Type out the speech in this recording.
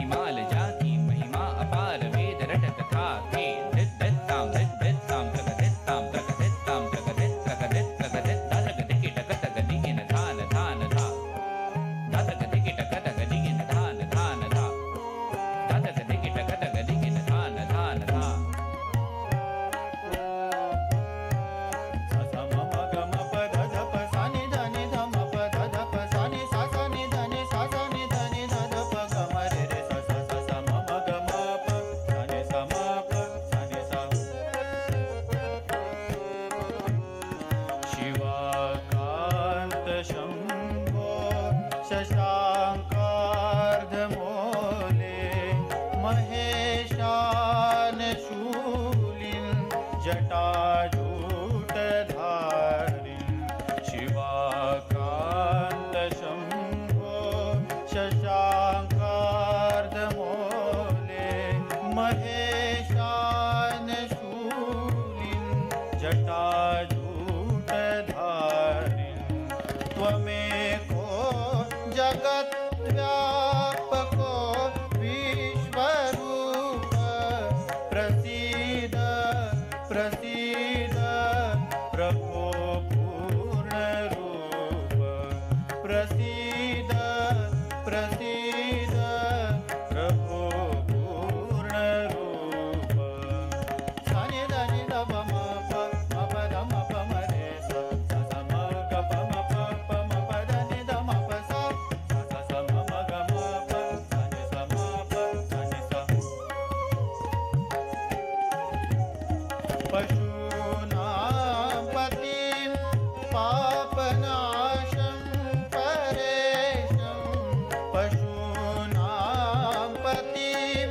महिमाल जाकी महिमा अपार वेद रटत था थे धित धित्ताम धित धित्ताम तग धित्ताम तग धित्ताम तग धित तग धित तग धित तग धिकी टक तग दिगिन धान धान धा तग दिकी टक तग दिगिन धान धान धा तग दिकी टक तग दिगिन धान धान धा शंभो शशांकार्धमोले महेशान शूलिं जटाजूटधारिं शिवाकांत शंभो शशांकार्धमोले महेशान शूलिं जटाजूटधारिं त्वमेको जगद्व्यापको विश्वरूप प्रसीद प्रसीद प्रभो पूर्णरूप प्रसीद प्रसीद प्रभो पूर्णरूप सानि धनि धप म प म प ध म प म रे स स स म ग प म प प म प ध नि ध म प स स स स म म ग म प स नि स म प स नि स पशूनां पतिं पापनाशं परेशं पशूनां पतिं